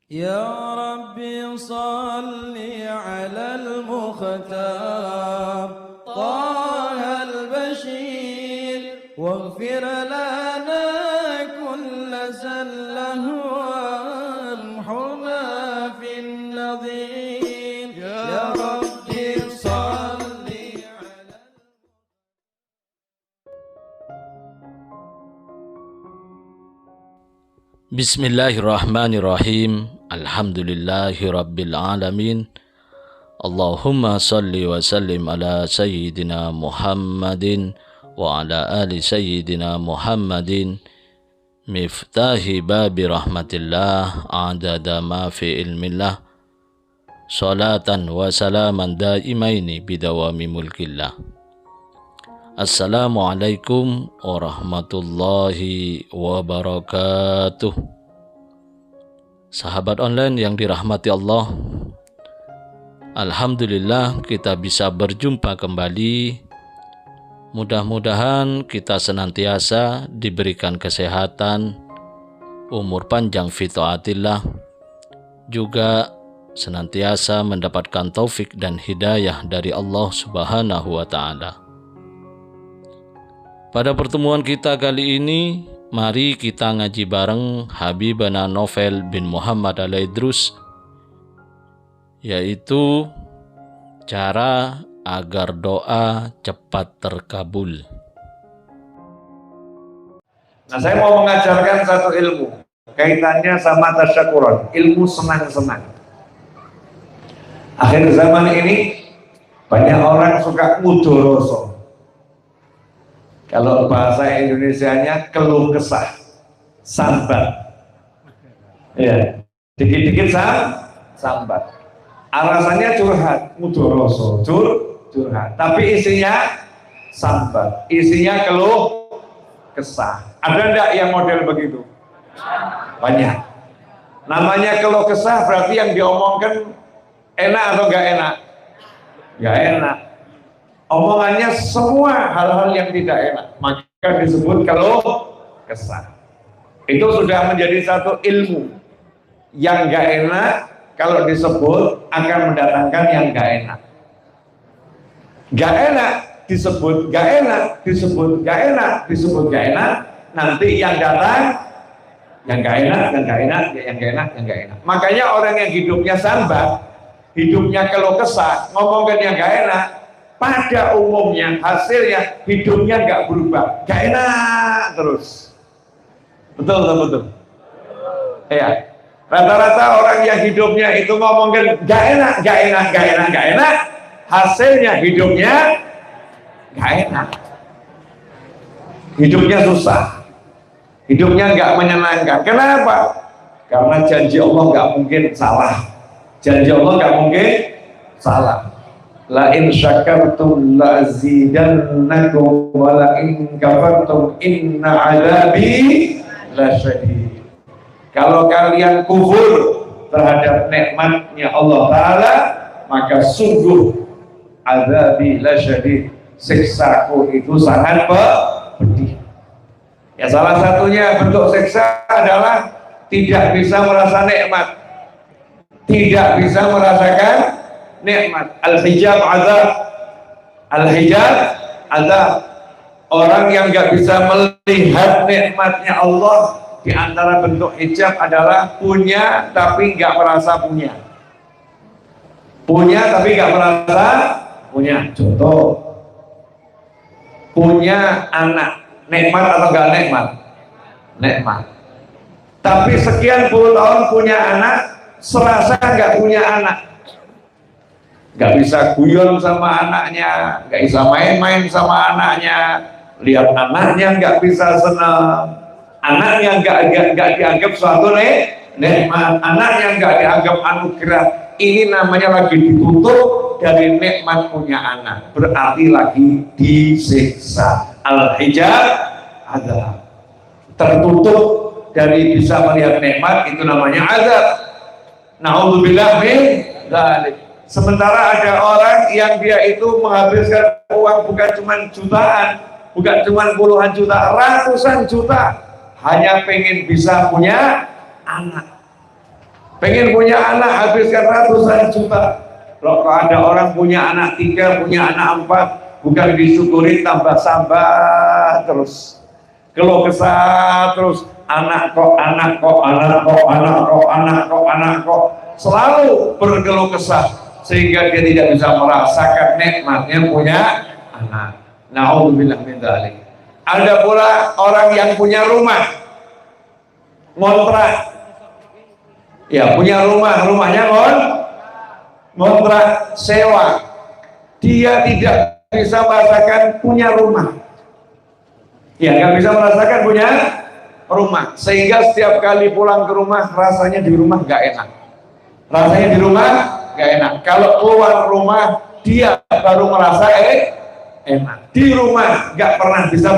يا ربي صل على المختار طه البشير واغفر لنا كل زله وامحنا في النظير يا ربي صل على Bismillahirrahmanirrahim. Alhamdulillahirabbil alamin. Allahumma salli wa sallim ala sayyidina Muhammadin wa ala ali sayyidina Muhammadin miftahi babi rahmatillah adada ma fi ilmillah salatan wa salaman daimaini bidawami mulkillah. Assalamualaikum warahmatullahi wabarakatuh. Sahabat online yang dirahmati Allah, alhamdulillah kita bisa berjumpa kembali. Mudah-mudahan kita senantiasa diberikan kesehatan, umur panjang fi taatillah, juga senantiasa mendapatkan taufik dan hidayah dari Allah Subhanahu wa taala. Pada pertemuan kita kali ini, mari kita ngaji bareng Habibana Novel bin Muhammad Al-Idrus, yaitu cara agar doa cepat terkabul. Nah, saya mau mengajarkan satu ilmu kaitannya sama tasyakuran, ilmu senang-senang. Akhir zaman ini banyak orang suka mudoroso. Kalau bahasa Indonesianya keluh kesah, sambat. Ya, dikit-dikit sambat. Alasannya curhat, mudoroso, curhat. Tapi isinya sambat, isinya keluh kesah. Ada enggak yang model begitu? Banyak. Namanya keluh kesah berarti yang diomongkan enak atau enggak enak? Enggak enak. Omongannya semua hal-hal yang tidak enak, maka disebut keluh kesah. Itu sudah menjadi satu ilmu yang gak enak. Kalau disebut akan mendatangkan yang gak enak. Gak enak disebut gak enak, disebut gak enak, disebut gak enak. Nanti yang datang yang gak enak, yang gak enak, yang gak enak, yang gak enak. Makanya orang yang hidupnya sambat, hidupnya keluh kesah, ngomongkan yang gak enak, pada umumnya hasilnya hidupnya nggak berubah, nggak enak terus. Betul. Ya, rata-rata orang yang hidupnya itu ngomongin nggak enak, hasilnya hidupnya nggak enak, hidupnya susah, hidupnya nggak menyenangkan. Kenapa? Karena janji Allah nggak mungkin salah, janji Allah nggak mungkin salah. La in syakartum la azidannakum wa la in kafartum inna azabi lasyadid. Kalau kalian kufur terhadap nikmatnya Allah Ta'ala, maka sungguh azabi lasyadid, siksaku itu sangat pedih. Ya, salah satunya bentuk siksa adalah tidak bisa merasa nikmat, tidak bisa merasakan nikmat. Al-hijab azab, al-hijab azab. Orang yang nggak bisa melihat nikmatnya Allah, di antara bentuk hijab adalah punya tapi nggak merasa punya, punya tapi nggak merasa punya. Contoh, punya anak, nikmat atau nggak nikmat? Nikmat. Tapi sekian puluh tahun punya anak, serasa nggak punya anak. Gak bisa guyon sama anaknya, gak bisa main-main sama anaknya, lihat anaknya gak bisa senang, anaknya gak dianggap suatu nikmat, anaknya gak dianggap anugerah. Ini namanya lagi ditutup dari nikmat punya anak, berarti lagi disiksa. Al-hijab azab, tertutup dari bisa melihat nikmat, itu namanya azab. Na'udzubillah min dzalik. Sementara ada orang yang dia itu menghabiskan uang bukan cuma jutaan, bukan cuma puluhan juta, ratusan juta, hanya pengen bisa punya anak. Pengen punya anak, habiskan ratusan juta. Kalau ada orang punya anak 3, punya anak 4, bukan disyukuri, tambah sabar terus, keluh kesah terus, anak kok, selalu berkeluh kesah, sehingga dia tidak bisa merasakan nikmatnya punya anak. Na'udzubillah min dzalik. Ada pula orang yang punya rumah, ngontrak, ya punya rumahnya ngontrak sewa, dia tidak bisa merasakan punya rumah, ya nggak bisa merasakan punya rumah, sehingga setiap kali pulang ke rumah rasanya di rumah nggak enak, kalau keluar rumah dia baru merasa enak. Di rumah nggak pernah bisa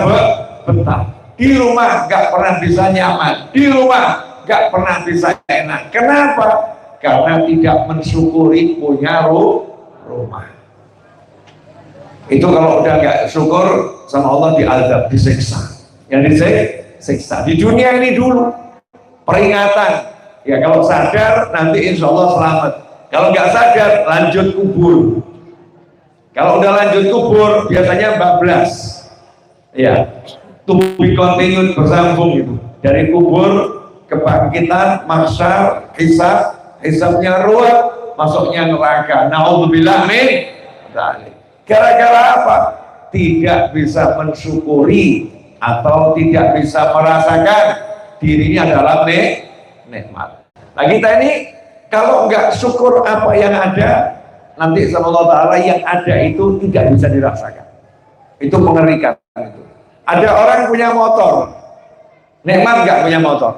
betah, di rumah nggak pernah bisa nyaman, di rumah nggak pernah bisa enak. Kenapa? Karena tidak mensyukuri punya rumah. Itu kalau udah nggak syukur sama Allah, diazab, disiksa. Yang disiksa di dunia ini dulu, peringatan. Ya kalau sadar nanti insya Allah selamat. Kalau nggak sadar lanjut kubur. Kalau udah lanjut kubur biasanya bablas. Ya, to be continued, bersambung gitu. Dari kubur, kebangkitan, mahsyar, hisabnya ruwet, masuknya neraka. Na'udzubillah min dzalik. Gara-gara apa? Tidak bisa mensyukuri atau tidak bisa merasakan dirinya dalam nikmat. Nah kita ini kalau nggak syukur apa yang ada, nanti sama Allah Ta'ala yang ada itu tidak bisa dirasakan. Itu mengerikan itu. Ada orang punya motor, nikmat nggak punya motor?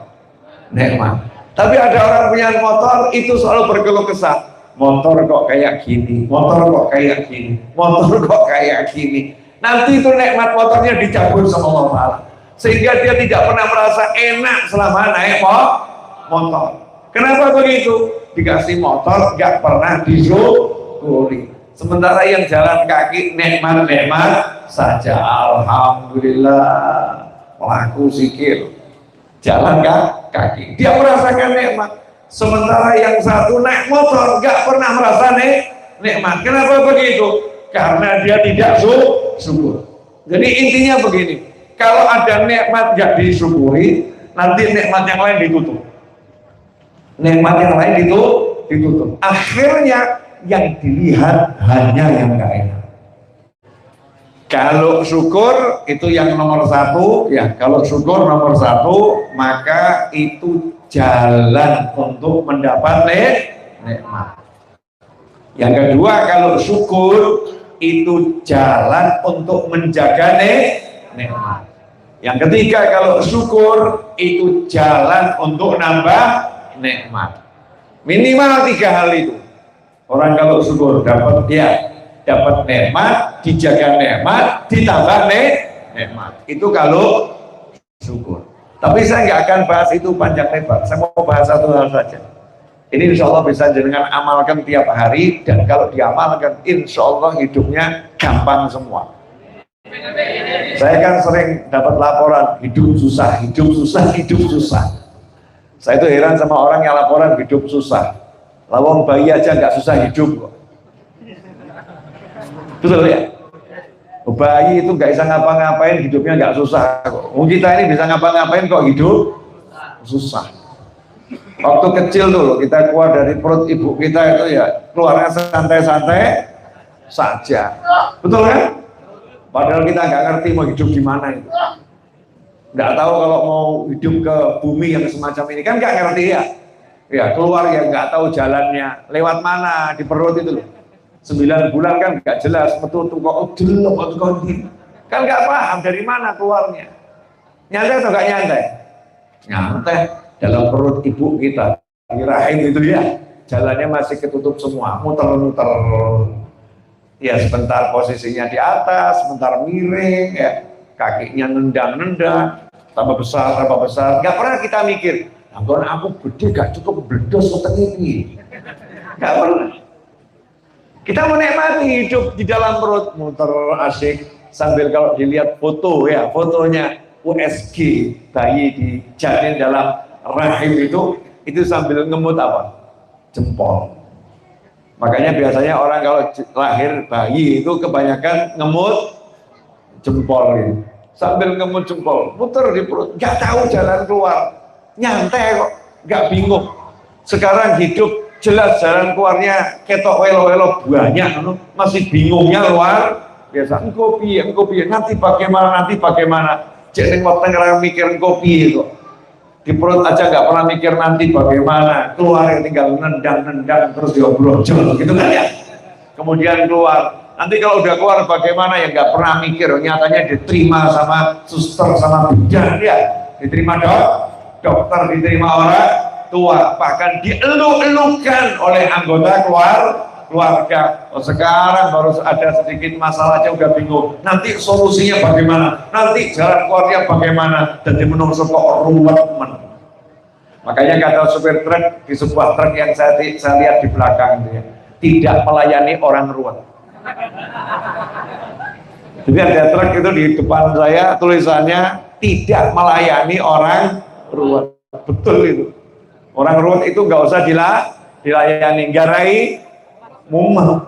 Nikmat. Tapi ada orang punya motor itu selalu berkeluh kesah. Motor kok kayak gini, motor kok kayak gini, motor kok kayak gini. Nanti itu nikmat motornya dicabut sama Allah Ta'ala, sehingga dia tidak pernah merasa enak selama naik motor. Kenapa begitu? Dikasih motor nggak pernah disyukuri. Sementara yang jalan kaki nikmat saja, alhamdulillah, pelaku sikil jalan kaki, dia merasakan nikmat. Sementara yang satu naik motor nggak pernah merasa nikmat. Kenapa begitu? Karena dia tidak syukur. Jadi intinya begini, kalau ada nikmat nggak disyukuri, nanti nikmat yang lain ditutup. Nikmat yang lain ditutup. Akhirnya yang dilihat hanya yang nggak enak. Kalau syukur itu yang nomor satu, ya. Kalau syukur nomor satu, maka itu jalan untuk mendapat nikmat. Yang kedua, kalau syukur itu jalan untuk menjaga nikmat. Yang ketiga, kalau syukur itu jalan untuk nambah nikmat. Minimal 3 hal itu. Orang kalau syukur dapat nikmat, dijaga nikmat, ditambah nikmat. Itu kalau syukur. Tapi saya nggak akan bahas itu panjang lebar. Saya mau bahas satu hal saja. Ini insya Allah bisa jenengan amalkan tiap hari, dan kalau diamalkan insya Allah hidupnya gampang semua. Saya kan sering dapat laporan hidup susah. Saya itu heran sama orang yang laporan hidup susah. Lawang bayi aja nggak susah hidup kok. Betul ya? Bayi itu nggak bisa ngapa-ngapain, hidupnya nggak susah kok. Kita ini bisa ngapa-ngapain kok hidup susah. Waktu kecil tuh kita keluar dari perut ibu kita itu ya keluarnya santai-santai saja. Betul kan? Padahal kita nggak ngerti mau hidup di mana itu. Nggak tahu kalau mau hidup ke bumi yang semacam ini kan nggak ngerti ya. Ya keluar ya nggak tahu jalannya lewat mana di perut itu loh. 9 bulan kan nggak jelas, betul kok kan nggak paham dari mana keluarnya. Nyantai atau nggak nyantai? Nyantai dalam perut ibu kita, di rahim itu ya, jalannya masih ketutup semua, muter-muter. Ya sebentar posisinya di atas, sebentar miring, ya kakinya nendang-nendang, tambah besar, nggak pernah kita mikir, anggon aku gede gak cukup bledos otak ini, nggak pernah. Kita menikmati hidup di dalam perut, muter asik, sambil kalau dilihat foto ya, fotonya USG, bayi di janin dalam rahim itu itu sambil ngemut apa? Jempol. Makanya biasanya orang kalau lahir bayi itu kebanyakan ngemut jempol gitu. Sambil ngemut jempol, muter di perut, nggak tahu jalan keluar, nyantai kok, nggak bingung. Sekarang hidup jelas jalan keluarnya ketok welo-welo banyak, masih bingungnya luar biasa. Engkau piye, nanti bagaimana? Jangan waktu mikir engkau piye kok. Di perut aja nggak pernah mikir nanti bagaimana, keluar tinggal nendang terus diobrol gitu kan ya. Kemudian keluar. Nanti kalau udah keluar bagaimana ya nggak pernah mikir, nyatanya diterima sama suster sama bidan ya, diterima dokter, diterima orang tua, bahkan dielu-elukan oleh anggota keluarga. Oh, sekarang baru ada sedikit masalah aja udah bingung, nanti solusinya bagaimana, nanti jalan keluarnya bagaimana, jadi menungso kok ruwet men. Makanya kata supir truk di sebuah truk yang saya lihat di belakang itu ya, tidak melayani orang ruwet. Jadi ada truk itu di depan saya tulisannya tidak melayani orang ruwet. Betul itu. Orang ruwet itu nggak usah dilayani, garai mumet.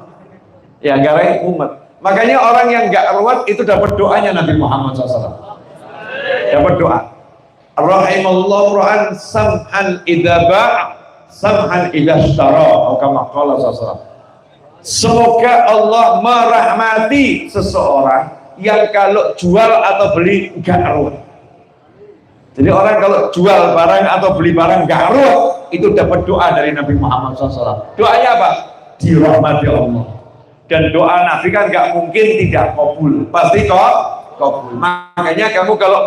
Ya garai mumet. Makanya orang yang nggak ruwet itu dapat doanya Nabi Muhammad SAW. Dapat doa. Rahimallahu ra'an sam'an idza ba'a sam'an idza ishtara. Atau kama qala sallallahu. Semoga Allah merahmati seseorang yang kalau jual atau beli enggak ruwet. Jadi orang kalau jual barang atau beli barang enggak ruwet, itu dapat doa dari Nabi Muhammad SAW. Doanya apa? Dirahmati Allah. Dan doa Nabi kan enggak mungkin tidak kabul, pasti kok kabul. Makanya kamu kalau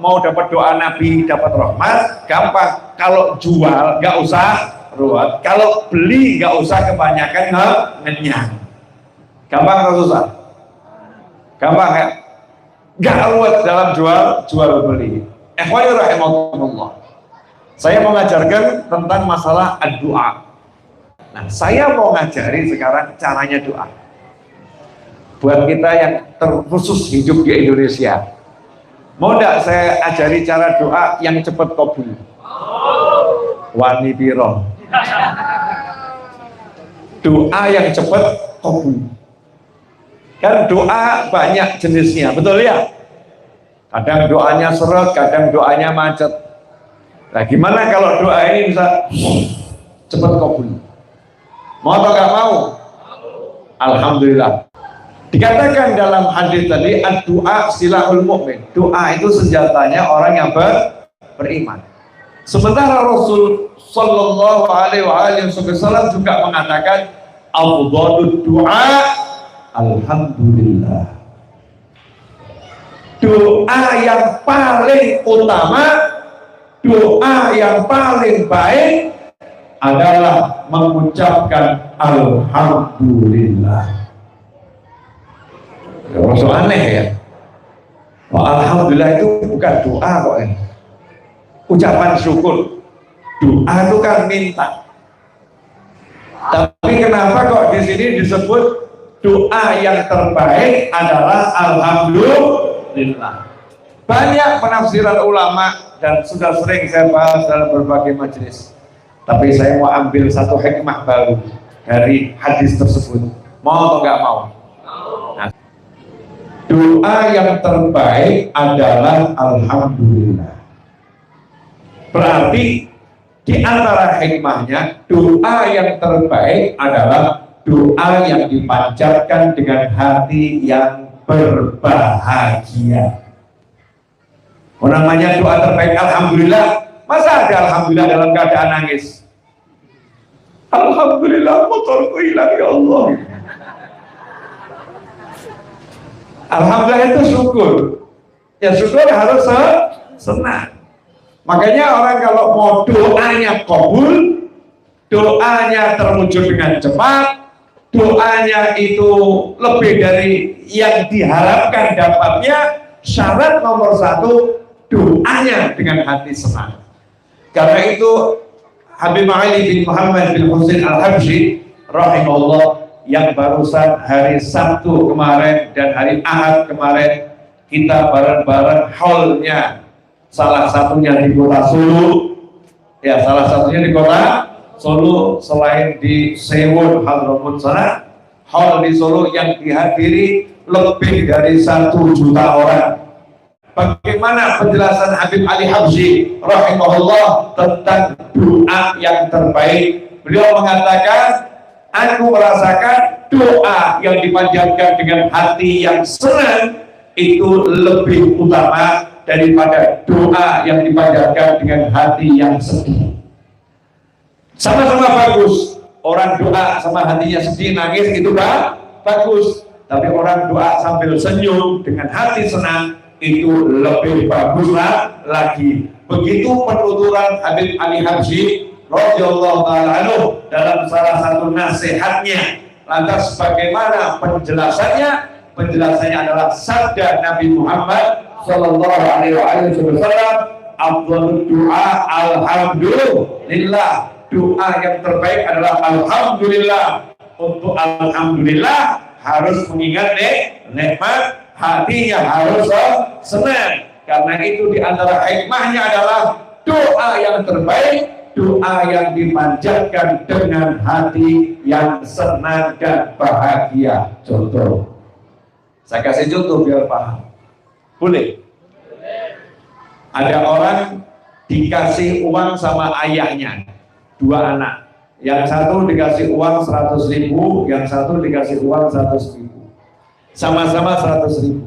mau dapat doa Nabi, dapat rahmat, gampang. Kalau jual enggak usah ruwet, kalau beli nggak usah kebanyakan ngenyang. Gampang atau susah? Gampang ya? Nggak ruwet dalam jual beli. Ikhwani rahimakumullah. Saya mau ngajarkan tentang masalah doa. Nah, saya mau ngajari sekarang caranya doa. Buat kita yang terkhusus hidup di Indonesia, mau nggak saya ajari cara doa yang cepat kabul? Wani piro. Doa yang cepat kabul. Kan doa banyak jenisnya, betul ya? Kadang doanya seret, kadang doanya macet. Nah, gimana kalau doa ini bisa cepat kabul? Mau atau nggak mau? Alhamdulillah. Dikatakan dalam hadis tadi, doa silahul mu'min. Doa itu senjatanya orang yang beriman. Sementara Rasul Sallallahu Alaihi Wasallam juga mengatakan afdhalud doa alhamdulillah. Doa yang paling utama, doa yang paling baik adalah mengucapkan alhamdulillah. Rasul aneh ya. Alhamdulillah itu bukan doa kok ini. Ucapan syukur. Doa itu kan minta. Tapi kenapa kok di sini disebut doa yang terbaik adalah alhamdulillah? Banyak penafsiran ulama dan sudah sering saya bahas dalam berbagai majelis. Tapi saya mau ambil satu hikmah baru dari hadis tersebut. Mau atau nggak mau? Nah, doa yang terbaik adalah alhamdulillah. Berarti di antara hikmahnya, doa yang terbaik adalah doa yang dipanjatkan dengan hati yang berbahagia. Namanya doa terbaik alhamdulillah. Masa ada alhamdulillah dalam keadaan nangis? Alhamdulillah motorku hilang ya Allah. Alhamdulillah itu syukur. Ya syukur harus senang. Makanya orang kalau mau doanya kabul, doanya terwujud dengan cepat, doanya itu lebih dari yang diharapkan dapatnya, syarat nomor satu, doanya dengan hati senang. Karena itu Habib Ali bin Muhammad bin Husain Al-Habsyi rahimahullah yang barusan hari Sabtu kemarin dan hari Ahad kemarin kita bareng-bareng haulnya salah satunya di Kota Solo Ya, salah satunya di kota Solo, selain di Sewon Hadramut sana, hall di Solo yang dihadiri lebih dari 1 juta orang. Bagaimana penjelasan Habib Ali Habsyi rahimahullah tentang doa yang terbaik? Beliau mengatakan, aku merasakan doa yang dipanjatkan dengan hati yang senang itu lebih utama daripada doa yang dipanjatkan dengan hati yang sedih. Sama-sama bagus. Orang doa sama hatinya sedih, nangis, itu bagus. Tapi orang doa sambil senyum dengan hati senang, itu lebih baguslah lagi. Begitu penuturan Habib Ali Habsyi radhiyallahu ta'ala anhu dalam salah satu nasihatnya. Lantas bagaimana penjelasannya? Penjelasannya adalah sabda Nabi Muhammad sallallahu alaihi wasallam, afdhalud du'a alhamdulillah. Doa yang terbaik adalah alhamdulillah. Untuk alhamdulillah harus mengingat nikmat, hatinya harus senang. Karena itu diantara hikmahnya adalah doa yang terbaik, doa yang dipanjatkan dengan hati yang senang dan bahagia. Contoh, saya kasih contoh biar paham. Boleh? Ada orang dikasih uang sama ayahnya, 2 anak. Yang satu dikasih uang 100.000, yang satu dikasih uang 100.000. Sama-sama 100.000.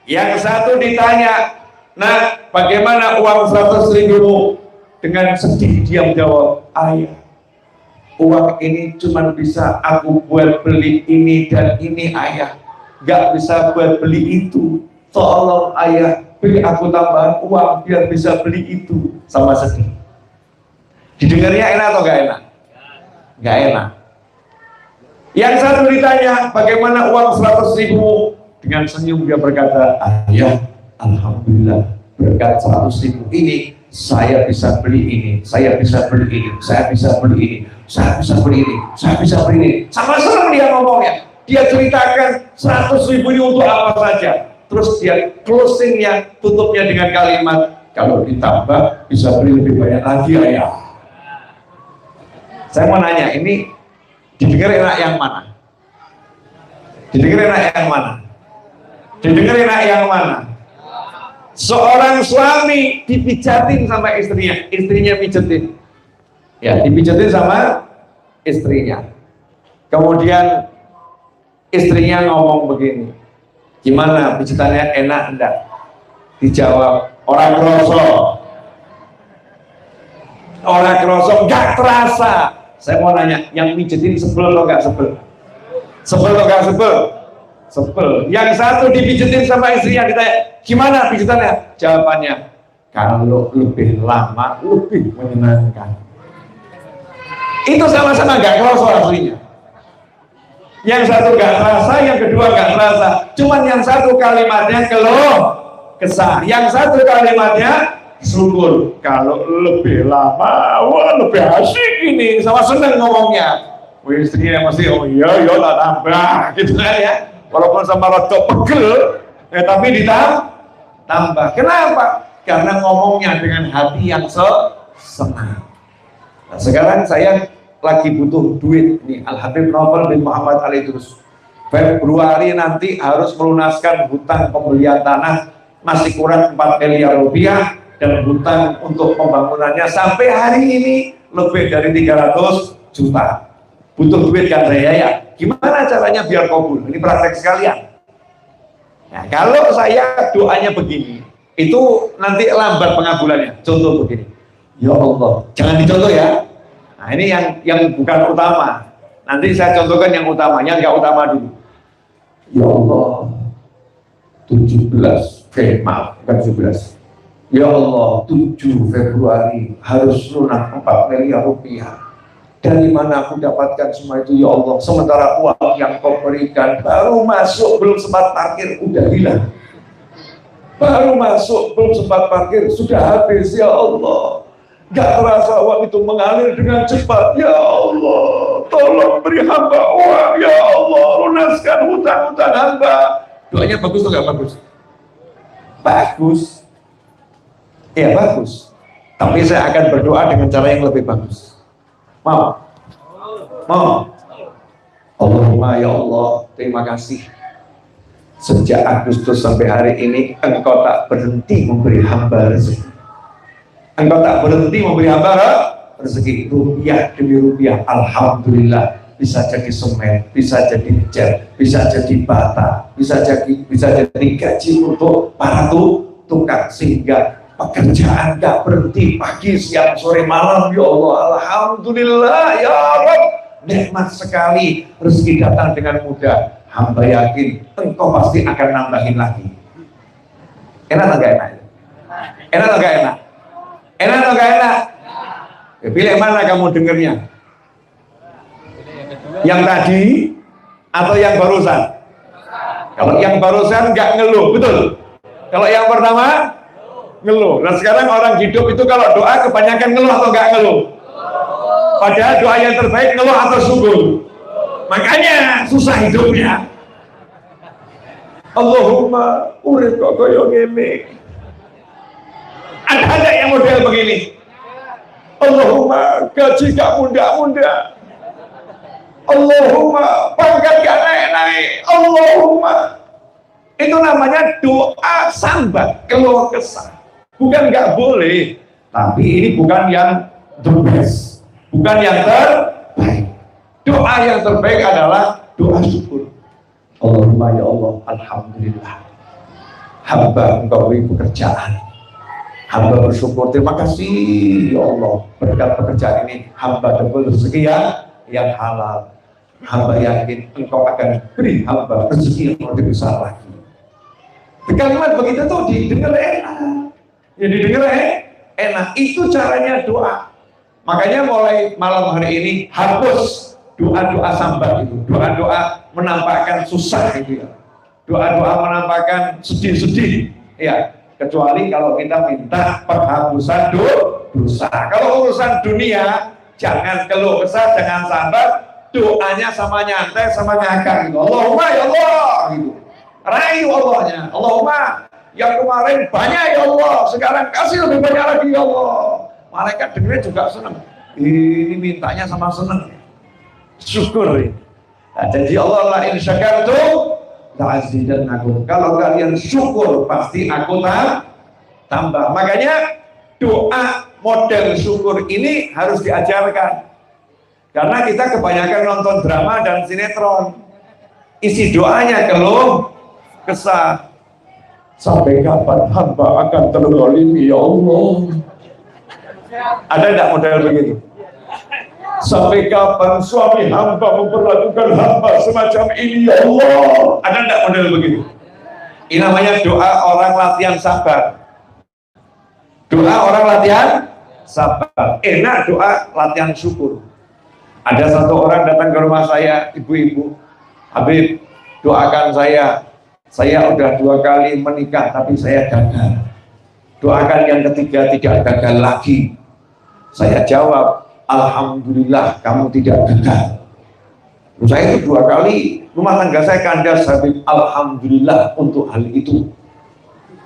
Yang satu ditanya, nah bagaimana uang 100.000? Dengan sedih dia menjawab, ayah, uang ini cuma bisa aku buat beli ini dan ini ayah, gak bisa buat beli itu. Tolong ayah, beri aku tambahan uang biar bisa beli itu. Sama sedih. Didengarnya enak atau gak enak? Gak enak. Yang satu ditanya, bagaimana uang 100.000? Dengan senyum dia berkata, ayah, alhamdulillah berkat 100.000 ini saya bisa beli ini, saya bisa beli ini, saya bisa beli ini, saya bisa beli ini, saya bisa beli ini. Sama senang dia ngomongnya. Dia ceritakan 100.000 ini untuk apa saja. Terus dia closingnya, tutupnya dengan kalimat, kalau ditambah bisa beli lebih banyak lagi ayah. Saya mau nanya, ini didengar enak yang mana? Didengar enak yang mana? Didengar enak yang mana? Seorang suami dipijatin sama istrinya, istrinya pijetin. Ya, dipijetin sama istrinya. Kemudian istrinya ngomong begini, gimana pijetannya, enak enggak? Dijawab, orang kroso. Orang kroso, enggak terasa. Saya mau nanya, yang pijetin sebel atau enggak sebel? Sebel atau enggak sebel? Sebel. Yang satu dipijetin sama istrinya, ditanya, gimana pijetannya? Jawabannya, kalau lebih lama lebih menyenangkan. Itu sama-sama gak kerasa aslinya. Yang satu gak terasa, yang kedua gak terasa. Cuman yang satu kalimatnya keluh kesah, yang satu kalimatnya syukur. Kalau lebih lama, wah lebih asik ini, sama seneng ngomongnya. Istrinya masih, oh iya tak tambah gitu kan ya. Walaupun sama rodok pegel, tapi ditambah. Kenapa? Karena ngomongnya dengan hati yang senang. Nah, sekarang saya lagi butuh duit nih. Al-Habib Novel bin Muhammad Ali Idrus. Februari nanti harus melunaskan hutang pembelian tanah masih kurang 4 miliar rupiah, dan hutang untuk pembangunannya sampai hari ini lebih dari 300 juta. Butuh duit kan saya ya. Gimana caranya biar kabul? Ini praktek sekalian. Nah, kalau saya doanya begini, itu nanti lambat pengabulannya. Contoh begini, ya Allah, jangan dicontoh ya. Nah, ini yang bukan utama. Nanti saya contohkan yang utama, yang nggak utama dulu. Ya Allah, 17, maaf, bukan 17. Ya Allah, 7 Februari harus lunas 4 miliar rupiah. Dari mana aku dapatkan semua itu ya Allah? Sementara uang yang kau berikan baru masuk, belum sempat parkir, udah hilang. Baru masuk, belum sempat parkir, sudah habis ya Allah. Gak terasa uang itu mengalir dengan cepat. Ya Allah, tolong beri hamba uang. Ya Allah, lunaskan hutang-hutang hamba. Doanya bagus atau gak bagus? Bagus. Ya bagus. Tapi saya akan berdoa dengan cara yang lebih bagus. Mau? Mau? Allahumma ya Allah, terima kasih. Sejak Agustus sampai hari ini Engkau tak berhenti memberi hamba rezeki. Engkau tak berhenti memberi hamba rezeki, rupiah demi rupiah. Alhamdulillah, bisa jadi semen, bisa jadi cat, bisa jadi bata, bisa jadi gaji untuk para tukang, sehingga pekerjaan gak berhenti pagi, siang, sore, malam. Ya Allah, alhamdulillah ya Rabb, nikmat sekali rezeki datang dengan mudah. Hamba yakin Engkau pasti akan nambahin lagi. Enak atau gak enak? Enak atau gak enak? Enak atau gak enak? Ya, pilih mana kamu dengernya? Yang tadi atau yang barusan? Kalau yang barusan nggak ngeluh, betul? Kalau yang pertama ngeluh. Nah sekarang orang hidup itu kalau doa kebanyakan ngeluh atau nggak ngeluh? Padahal doa yang terbaik ngeluh atau syukur. Makanya susah hidupnya. Allahumma urip kok koyo ngene. Ada yang model begini. Allahumma gaji gak muda-muda. Allahumma pangkat gak naik-naik. Allahumma. Itu namanya doa sambat, keluh kesah. Bukan gak boleh, tapi ini bukan yang the best, bukan yang terbaik. Doa yang terbaik adalah doa syukur. Allahumma ya Allah, alhamdulillah, hamba Engkau beri pekerjaan, hamba bersyukur, terima kasih ya Allah, berkat pekerjaan ini hamba dapat rezeki yang halal. Hamba yakin Engkau akan beri hamba rezeki yang lebih besar lagi. Kalimat begitu tuh didengar enak, ya didengar enak. Itu caranya doa. Makanya mulai malam hari ini hapus doa-doa sambat itu, doa-doa menampakkan susah itu ya, doa-doa menampakkan sedih-sedih ya, kecuali kalau kita minta penghapusan dosa. Kalau urusan dunia jangan keluh kesah, jangan sambat, doanya sama nyantai sama ngakak gitu. Allahumma ya Allah gitu, rayu Allahnya. Allahumma yang kemarin banyak ya Allah, sekarang kasih lebih banyak lagi ya Allah. Malaikat dengarnya juga senang, ini mintanya sama senang, syukur. Nah, jadi Allah la in syakartum la azidannakum. Kalau kalian syukur pasti aku tambah. Makanya doa model syukur ini harus diajarkan. Karena kita kebanyakan nonton drama dan sinetron. Isi doanya keluh kesah. Sampai kapan hamba akan terzalimi ya Allah? Ada enggak model begitu? Sampai kapan suami hamba memperlakukan hamba semacam ini ya Allah? Ada enggak model begitu? Ini namanya doa orang latihan sabar. Doa orang latihan sabar. Enak doa latihan syukur. Ada satu orang datang ke rumah saya, ibu-ibu, Habib, doakan saya udah 2 kali menikah tapi saya gagal. Doakan yang ketiga tidak gagal lagi. Saya jawab, alhamdulillah kamu tidak gagal. Saya itu 2 kali rumah tangga saya kandas, Habib. Alhamdulillah untuk hal itu.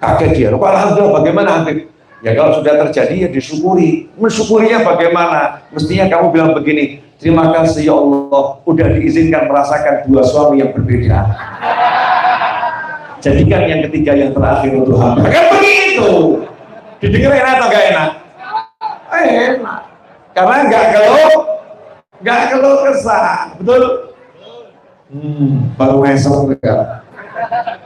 Kaget dia. Kok alhamdulillah bagaimana Habib? Ya kalau sudah terjadi ya disyukuri. Mensyukurinya bagaimana? Mestinya kamu bilang begini, terima kasih ya Allah, udah diizinkan merasakan 2 suami yang berbeda. Jadikan yang ketiga yang terakhir untuk hamba. Kan begitu. Didengar enak atau gak enak? Enak. Karena gak keluh kesah, betul? Baru esok enggak.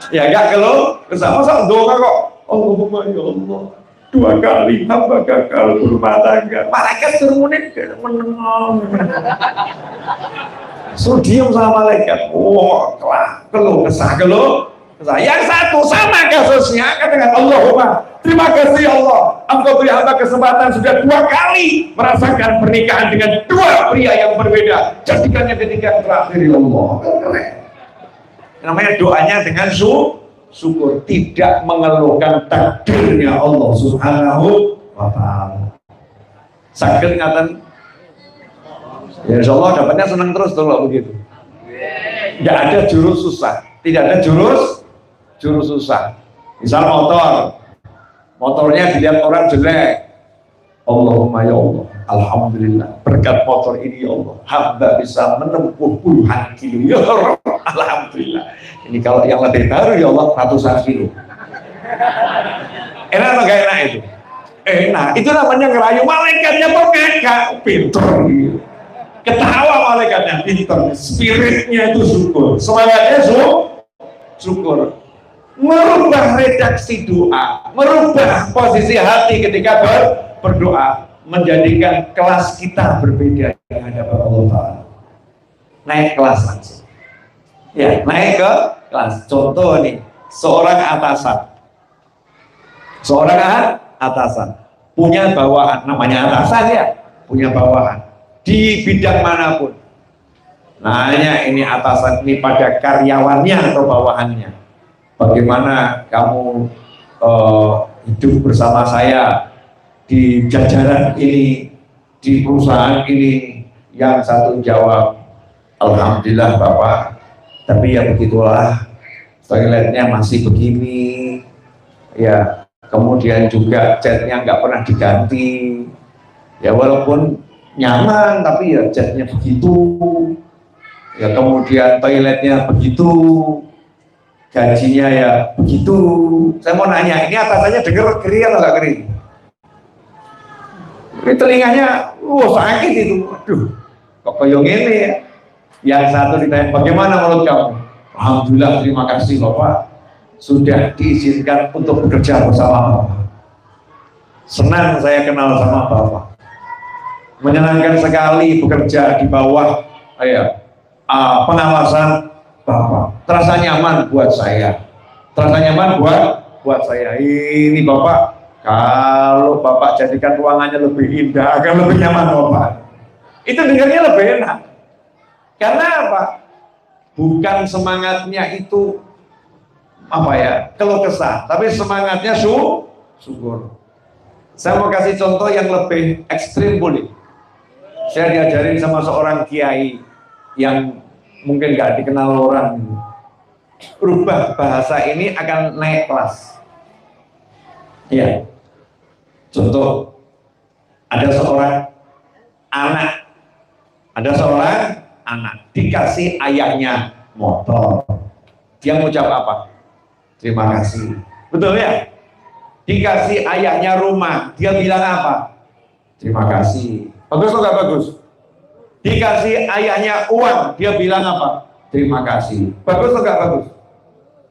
Ya gak keluh kesah. Masa doa kok? Allahumma ya Allah, 2 kali hamba gagal berumah tangga. Malaikat turunin menengok. Suruh diem sama malaikat. Wah, keluh kesah, keluh. Yang satu sama kasusnya kan dengan Allahumma, terima kasih Allah, Engkau beri hamba kesempatan sudah 2 kali merasakan pernikahan dengan 2 pria yang berbeda. Jadikan yang ketiga terakhir ya Allah. Namanya doanya dengan syukur, tidak mengeluhkan takdirnya Allah Subhanahu wa ta'ala. Sakit ngaten? Ya insya Allah dapatnya senang terus kalau begitu. Tidak ada jurus susah, tidak ada jurus susah. Misal motornya dilihat orang jelek, Alhamdulillah, berkat motor ini ya Allah, hamba bisa menempuh puluhan kilo. Ya Allah, Alhamdulillah. Ini kalau yang lebih baru ya Allah, ratusan kilo. Enak atau gak enak itu? Enak. Itu namanya ngerayu. Malaikatnya pengekak, pinter. Ketawa malaikatnya, pinter. Spiritnya itu syukur. Semangatnya syukur. Merubah redaksi doa, merubah posisi hati ketika berdoa, menjadikan kelas kita berbeda yang ada pada Allah Ta'ala. Naik kelas langsung. Ya, naik ke kelas. Contoh nih, seorang atasan punya bawahan, namanya atasan ya, punya bawahan di bidang manapun. Nanya ini atasan ini pada karyawannya atau bawahannya, bagaimana kamu hidup bersama saya di jajaran ini, di perusahaan ini? Yang satu jawab, alhamdulillah Bapak, tapi ya begitulah, toiletnya masih begini ya, kemudian juga catnya nggak pernah diganti ya, walaupun nyaman tapi ya catnya begitu ya, kemudian toiletnya begitu, gajinya ya begitu. Saya mau nanya, ini atasannya dengar geri atau nggak geri? Ini telinganya sakit itu, aduh kok koyong ini ya. Yang satu ditanya, bagaimana menurut kamu? Alhamdulillah, terima kasih Bapak, sudah diizinkan untuk bekerja bersama Bapak. Senang saya kenal sama Bapak, menyenangkan sekali bekerja di bawah pengawasan Bapak. Terasa nyaman buat saya, terasa nyaman buat saya. Ini Bapak, kalau Bapak jadikan ruangannya lebih indah, akan lebih nyaman Bapak. Itu dengarnya lebih enak. Karena apa? Bukan semangatnya itu keluh kesah, tapi semangatnya syukur. Saya mau kasih contoh yang lebih ekstrim boleh. Saya diajarin sama seorang kiai yang mungkin gak dikenal orang. Rubah bahasa ini akan naik kelas. Ya. Contoh, ada seorang anak dikasih ayahnya motor, dia ngucap apa? Terima kasih. Betul ya? Dikasih ayahnya rumah, dia bilang apa? Terima kasih. Bagus atau nggak bagus? Dikasih ayahnya uang, dia bilang apa? Terima kasih. Bagus atau nggak bagus?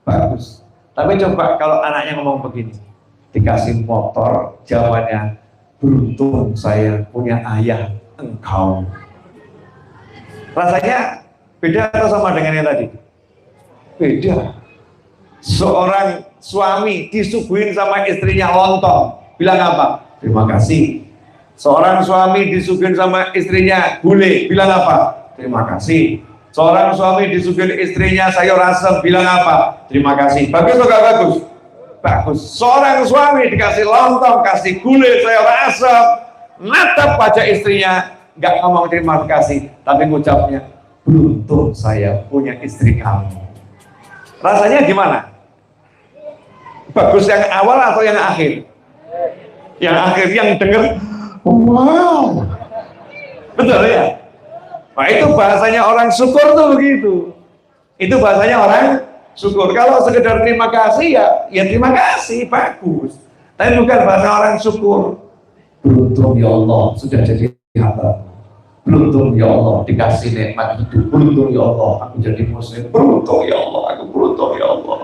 Bagus. Tapi coba kalau anaknya ngomong begini, dikasih motor, jawabannya, beruntung saya punya ayah engkau. Rasanya beda atau sama dengan yang tadi? Beda. Seorang suami disuguhin sama istrinya lontong, bilang apa? Terima kasih. Seorang suami disuguhin sama istrinya gulai, bilang apa? Terima kasih. Seorang suami disuguhin istrinya sayur asem, bilang apa? Terima kasih. Bagus atau gak bagus? Bagus. Seorang suami dikasih lontong, kasih gulai, sayur asem, natap wajah istrinya, nggak ngomong terima kasih, tapi ngucapnya, beruntung saya punya istri kamu. Rasanya gimana? Bagus yang awal atau yang akhir? Yang akhir, yang denger, wow, betul ya? Nah itu bahasanya orang syukur tuh begitu. Itu bahasanya orang syukur. Kalau sekedar terima kasih ya terima kasih, bagus. Tapi bukan bahasa orang syukur. Beruntung ya Allah sudah jadi hamba. Beruntung ya Allah dikasih nikmat hidup. Beruntung ya Allah aku jadi muslim. Beruntung ya Allah aku beruntung ya Allah.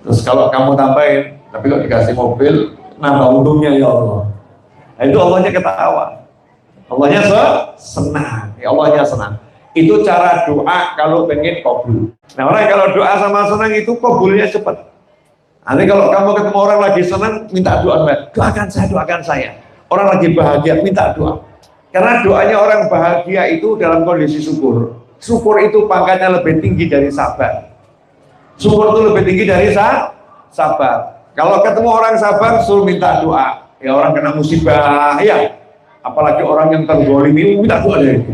Terus kalau kamu tambahin, tapi kalau dikasih mobil, nambah untungnya ya Allah. Nah itu Allahnya ketawa. Allahnya senang. Ya Allahnya senang. Itu cara doa kalau pengen kabul. Nah orang kalau doa sama senang itu kabulnya cepat. Nanti kalau kamu ketemu orang lagi senang, minta doa, doakan saya. Orang lagi bahagia, minta doa. Karena doanya orang bahagia itu dalam kondisi syukur. Syukur itu pangkatnya lebih tinggi dari sabar. Syukur itu lebih tinggi dari sabar. Kalau ketemu orang sabar, suruh minta doa. Ya orang kena musibah, ya. Apalagi orang yang terzalimi, minta doa dari itu.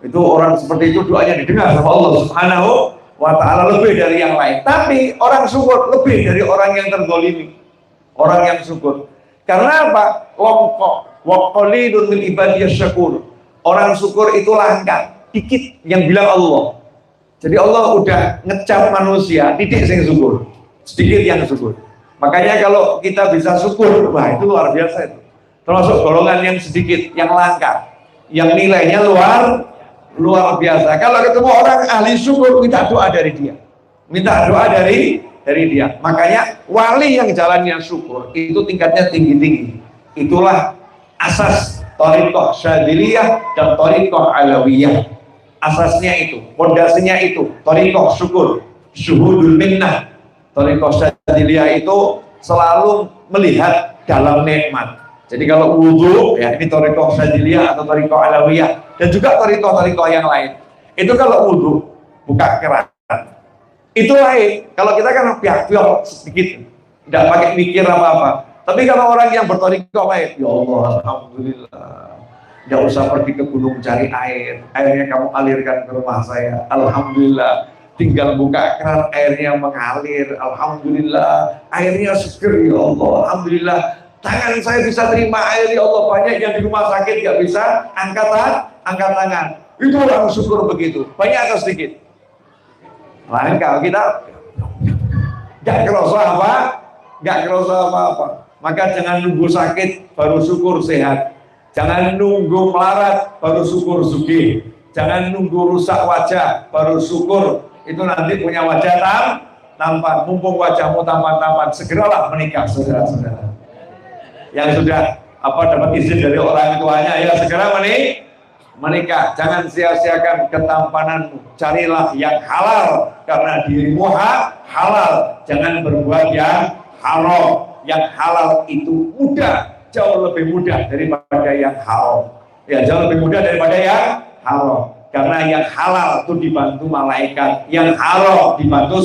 Itu orang seperti itu doanya didengar sama Allah Subhanahu wa Ta'ala lebih dari yang lain. Tapi orang syukur lebih dari orang yang terzalimi. Orang yang syukur. Karena apa? Kelompok Wa qalilun min ibadiyas syakur. Orang syukur itu langka, dikit yang bilang Allah. Jadi Allah udah ngecap manusia, titik yang syukur, sedikit yang syukur. Makanya kalau kita bisa syukur, wah itu luar biasa itu. Termasuk golongan yang sedikit, yang langka, yang nilainya luar biasa. Kalau ketemu orang ahli syukur, minta doa dari dia, minta doa dari dia. Makanya wali yang jalannya syukur itu tingkatnya tinggi-tinggi. Itulah asas thariqah syadziliyah dan thariqah alawiyah. Asasnya itu, pondasinya itu, thariqah syukur, syuhudul minnah. Thariqah syadziliyah itu selalu melihat dalam nikmat. Jadi kalau wudu, ya ini thariqah syadziliyah atau thariqah alawiyah, dan juga thariqah yang lain. Itu kalau wudu, buka keran. Itu lain. Kalau kita kan piak-piak sedikit, tidak pakai mikir apa-apa. Tapi kalau orang yang berthariqah lain, ya Allah, alhamdulillah. Tidak usah pergi ke gunung cari air, airnya kamu alirkan ke rumah saya, alhamdulillah. Tinggal buka keran, airnya mengalir, alhamdulillah. Airnya seger, ya Allah, alhamdulillah. Tangan saya bisa terima air, ya Allah. Banyak yang di rumah sakit nggak bisa angkat tangan. Itu orang syukur begitu. Banyak atau sedikit? Lain kalau kita nggak kerasa apa-apa. Maka jangan nunggu sakit baru syukur sehat. Jangan nunggu melarat baru syukur sugih. Jangan nunggu rusak wajah baru syukur. Itu nanti punya wajah tampan. Mumpung wajahmu tampan-tampan, segeralah menikah, saudara-saudara. Yang sudah dapat izin dari orang tuanya, ya segera menikah. Jangan sia-siakan ketampananmu. Carilah yang halal karena dirimu halal. Jangan berbuat yang haram. Yang halal itu mudah, jauh lebih mudah daripada yang haram. Ya, jauh lebih mudah daripada yang haram. Karena yang halal itu dibantu malaikat, yang haram dibantu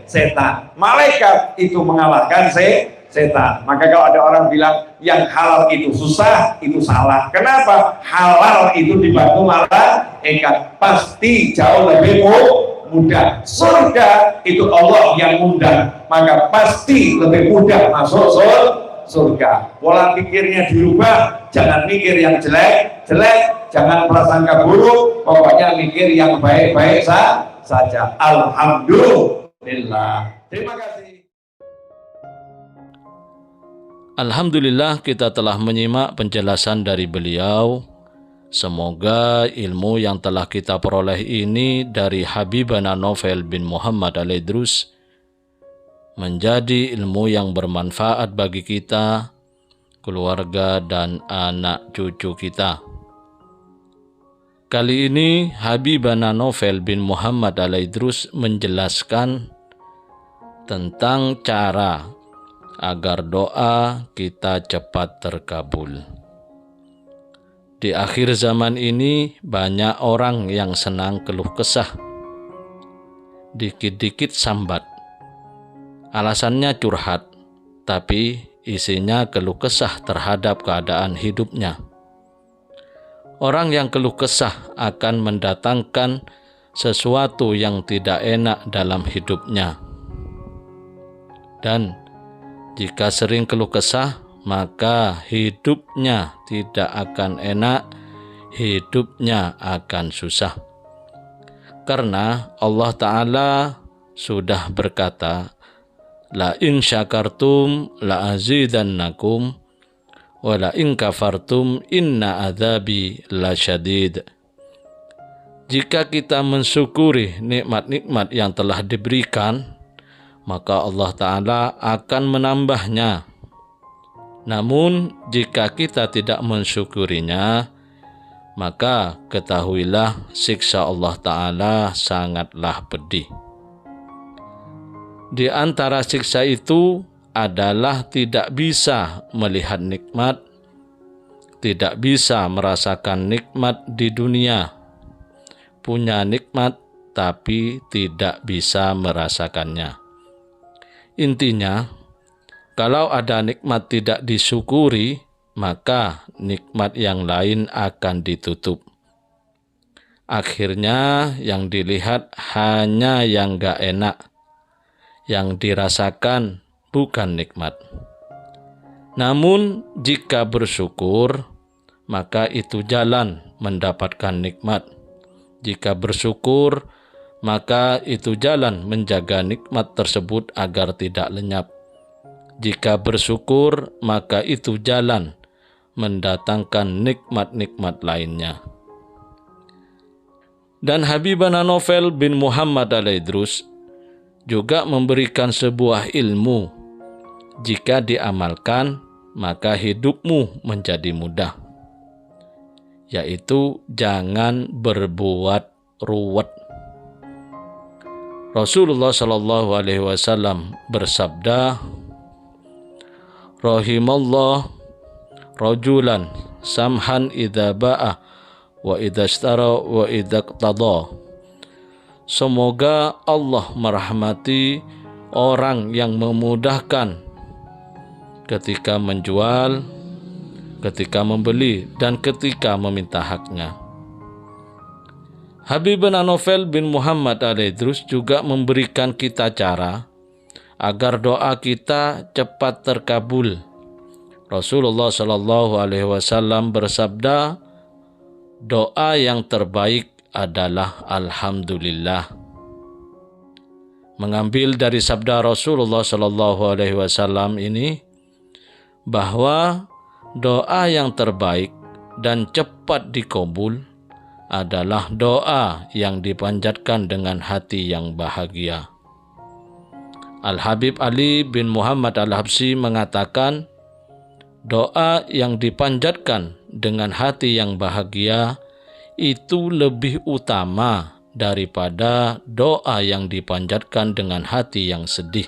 setan. Malaikat itu mengalahkan setan. Maka kalau ada orang bilang yang halal itu susah, itu salah. Kenapa? Halal itu dibantu malaikat, pasti jauh lebih mudah. Surga itu Allah yang undang, maka pasti lebih mudah masuk surga. Pola pikirnya dirubah, jangan mikir yang jelek, jangan prasangka buruk, pokoknya mikir yang baik-baik saja. Alhamdulillah. Terima kasih. Alhamdulillah, kita telah menyimak penjelasan dari beliau. Semoga ilmu yang telah kita peroleh ini dari Habibana Novel bin Muhammad Al-Idrus menjadi ilmu yang bermanfaat bagi kita, keluarga, dan anak cucu kita. Kali ini Habibana Novel bin Muhammad Al-Idrus menjelaskan tentang cara agar doa kita cepat terkabul. Di akhir zaman ini banyak orang yang senang keluh kesah, dikit-dikit sambat. Alasannya curhat, tapi isinya keluh kesah terhadap keadaan hidupnya. Orang yang keluh kesah akan mendatangkan sesuatu yang tidak enak dalam hidupnya. Dan jika sering keluh kesah, maka hidupnya tidak akan enak, hidupnya akan susah. Karena Allah Ta'ala sudah berkata, La in syakartum la azidannakum, wa la in kafartum inna adzabi lasyadid. Jika kita mensyukuri nikmat-nikmat yang telah diberikan, maka Allah Ta'ala akan menambahnya. Namun, jika kita tidak mensyukurinya, maka ketahuilah siksa Allah Ta'ala sangatlah pedih. Di antara siksa itu adalah tidak bisa melihat nikmat, tidak bisa merasakan nikmat di dunia, punya nikmat tapi tidak bisa merasakannya. Intinya, kalau ada nikmat tidak disyukuri, maka nikmat yang lain akan ditutup. Akhirnya yang dilihat hanya yang gak enak, yang dirasakan bukan nikmat. Namun jika bersyukur, maka itu jalan mendapatkan nikmat. Jika bersyukur, maka itu jalan menjaga nikmat tersebut agar tidak lenyap. Jika bersyukur, maka itu jalan mendatangkan nikmat-nikmat lainnya. Dan Habibana Novel bin Muhammad Al-Idrus juga memberikan sebuah ilmu. Jika diamalkan, maka hidupmu menjadi mudah, yaitu jangan berbuat ruwet. Rasulullah Shallallahu Alaihi Wasallam bersabda, "Rahimallah rajulan samhan idza ba'a wa idza ishtara wa idza iqtada." Semoga Allah merahmati orang yang memudahkan ketika menjual, ketika membeli, dan ketika meminta haknya. Habibana Novel bin Muhammad Al-Idrus juga memberikan kita cara agar doa kita cepat terkabul. Rasulullah Shallallahu Alaihi Wasallam bersabda, doa yang terbaik adalah Alhamdulillah. Mengambil dari sabda Rasulullah Shallallahu Alaihi Wasallam ini, bahwa doa yang terbaik dan cepat dikabul adalah doa yang dipanjatkan dengan hati yang bahagia. Al-Habib Ali bin Muhammad Al-Habsyi mengatakan, doa yang dipanjatkan dengan hati yang bahagia itu lebih utama daripada doa yang dipanjatkan dengan hati yang sedih.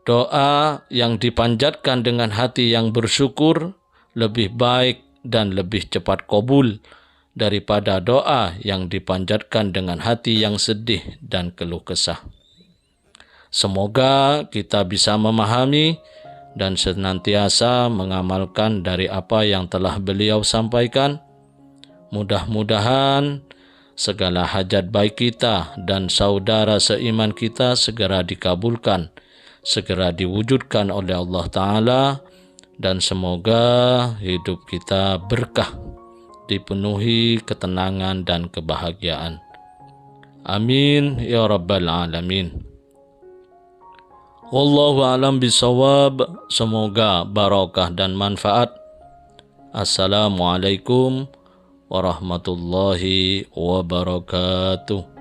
Doa yang dipanjatkan dengan hati yang bersyukur lebih baik dan lebih cepat kabul daripada doa yang dipanjatkan dengan hati yang sedih dan keluh kesah. Semoga kita bisa memahami dan senantiasa mengamalkan dari apa yang telah beliau sampaikan. Mudah-mudahan segala hajat baik kita dan saudara seiman kita segera dikabulkan, segera diwujudkan oleh Allah Ta'ala, dan semoga hidup kita berkah, dipenuhi ketenangan dan kebahagiaan. Amin ya rabbal alamin. Wallahu a'lam bisawab. Semoga barakah dan manfaat. Assalamualaikum warahmatullahi wabarakatuh.